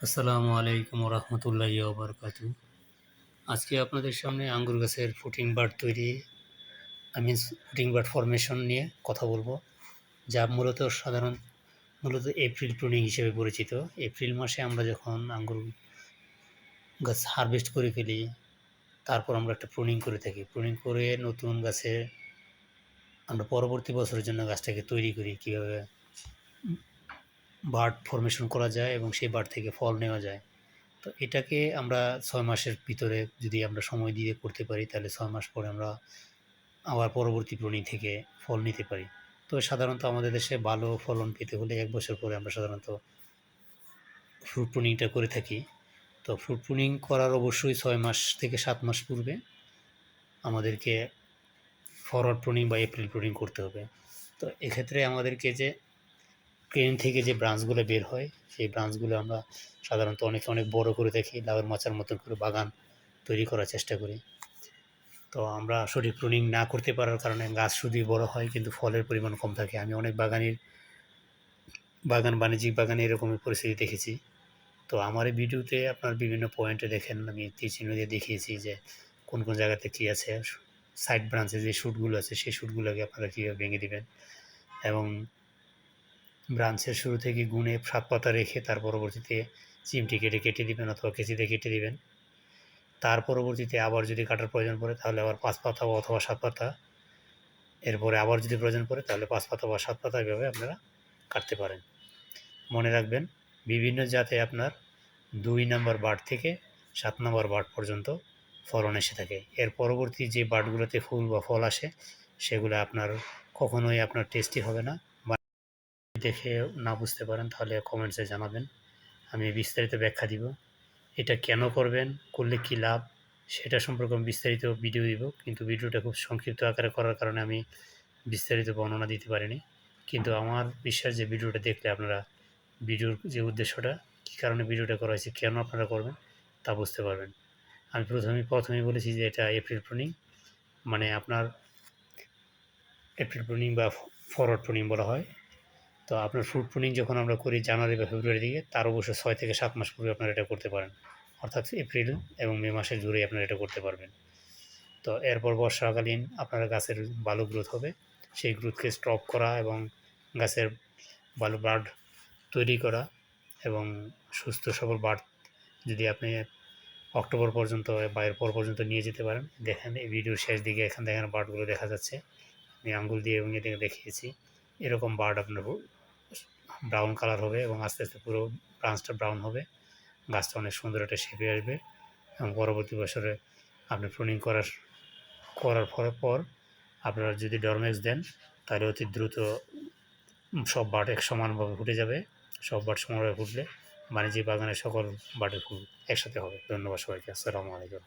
আসসালামু আলাইকুম রহমতুল্লাহি ওবরকাতু। আজকে আপনাদের সামনে আঙ্গুর গাছের ফুটিং বাড তৈরি ফুটিং বাড ফরমেশন নিয়ে কথা বলবো, যা মূলত এপ্রিল প্রুনিং হিসেবে পরিচিত। এপ্রিল মাসে আমরা যখন আঙ্গুর গাছ হারভেস্ট করে ফেলি, তারপর আমরা একটা প্রুনিং করে থাকি। প্রুনিং করে নতুন গাছে আমরা পরবর্তী বছরের জন্য গাছটাকে তৈরি করি, কীভাবে বাড ফরমেশন করা যায় এবং সেই বাড থেকে ফল নেওয়া যায়। তো এটাকে আমরা ৬ মাসের ভিতরে যদি আমরা সময় দিয়ে করতে পারি, তাহলে ৬ মাস পরে আমরা আবার পরবর্তী প্রুনিং থেকে ফল নিতে পারি। তো সাধারণত আমাদের দেশে ভালো ফলন পেতে হলে ১ বছর পরে আমরা সাধারণত ফ্রুট প্রুনিংটা করে থাকি। তো ফ্রুট প্রুনিং করার অবশ্যই ৬ মাস থেকে ৭ মাস পূর্বে আমাদেরকে ফরওয়ার্ড প্রুনিং বা এপ্রিল প্রুনিং করতে হবে। তো এক্ষেত্রে আমাদেরকে যে ক্রেন থেকে যে ব্রাঞ্চগুলো বের হয়, সেই ব্রাঞ্চগুলো আমরা সাধারণত অনেক বড় করে থাকি, লাউয়ের মাচার মতন করে বাগান তৈরি করার চেষ্টা করি। তো আমরা সঠিক প্রুনিং না করতে পারার কারণে গাছ শুধুই বড় হয়, কিন্তু ফলের পরিমাণ কম থাকে। আমি অনেক বাণিজ্যিক বাগানে এরকমই পরিস্থিতি দেখেছি। তো আমার এই ভিডিওতে আপনার বিভিন্ন পয়েন্টে দেখেন, আমি তীর-চিহ্ন দিয়ে দেখিয়েছি যে কোন জায়গাতে কী আছে। সাইড ব্রাঞ্চে যে শুটগুলো আছে, সেই শুটগুলোকে আপনারা কীভাবে ভেঙে দিবেন, এবং ব্রাঞ্চের শুরু থেকে গুনে ৭ পাতা রেখে তার পরবর্তীতে চিমটি কেটে দিবেন অথবা কেঁচিতে কেটে দিবেন। তার পরবর্তীতে আবার যদি কাটার প্রয়োজন পড়ে তাহলে আবার ৫ পাতা অথবা ৭ পাতা, এরপরে আবার যদি প্রয়োজন পড়ে তাহলে ৫ পাতা বা ৭ পাতা, এভাবে আপনারা কাটতে পারেন। মনে রাখবেন, বিভিন্ন জাতে আপনার ২ নম্বর বাড থেকে ৭ নম্বর বাড পর্যন্ত ফলন এসে থাকে। এর পরবর্তী যে বাডগুলোতে ফুল বা ফল আসে, সেগুলো আপনার কখনোই আপনার টেস্টি হবে না। দেখে না বুঝতে পারেন তাহলে কমেন্টসে জানাবেন, আমি বিস্তারিত ব্যাখ্যা দিব। এটা কেন করবেন, করলে কী লাভ, সেটা সম্পর্কে আমি বিস্তারিত ভিডিও দিব, কিন্তু ভিডিওটা খুব সংক্ষিপ্ত আকারে করার কারণে আমি বিস্তারিত বর্ণনা দিতে পারিনি। কিন্তু আমার বিশ্বাস যে ভিডিওটা দেখলে আপনারা ভিডিওর যে উদ্দেশ্যটা, কী কারণে ভিডিওটা করা হয়েছে, কেন আপনারা করবেন, তা বুঝতে পারবেন। আমি প্রথমেই বলেছি যে এটা এপ্রিল প্রুনিং, মানে আপনার এপ্রিল প্রুনিং বা ফরওয়ার্ড প্রুনিং বলা হয়। তো আপনার ফ্রুট প্রুনিং যখন আমরা করি জানুয়ারি বা ফেব্রুয়ারির দিকে, তার অবশ্যই ৬ থেকে ৭ মাস পূর্বে আপনারা এটা করতে পারেন। অর্থাৎ এপ্রিল এবং মে মাসের জুড়েই আপনারা এটা করতে পারবেন। তো এরপর বর্ষাকালীন আপনার গাছের ভালো গ্রোথ হবে। সেই গ্রোথকে স্টপ করা এবং গাছের ভালো বাড তৈরি করা এবং সুস্থ সবল বাড যদি আপনি অক্টোবর পর্যন্ত বা এরপর পর্যন্ত নিয়ে যেতে পারেন। দেখেন এই ভিডিওর শেষ দিকে এখানে দেখেন বাডগুলো দেখা যাচ্ছে, আমি আঙ্গুল দিয়ে এবং এদিকে দেখিয়েছি। এরকম বাড আপনার ব্রাউন কালার হবে এবং আস্তে আস্তে পুরো ব্রাঞ্চটা ব্রাউন হবে। গাছটা অনেক সুন্দর একটা শেপে আসবে এবং পরবর্তী বছরে আপনি প্রুনিং করার পর আপনারা যদি ডরমেক্স দেন, তাহলে অতি দ্রুত সব বাড এক সমানভাবে ফুটে যাবে। সব বাড সমানভাবে ফুটলে বাণিজ্যিক বাগানের সকল বাডের ফুল একসাথে হবে। ধন্যবাদ সবাইকে। আসসালামু আলাইকুম।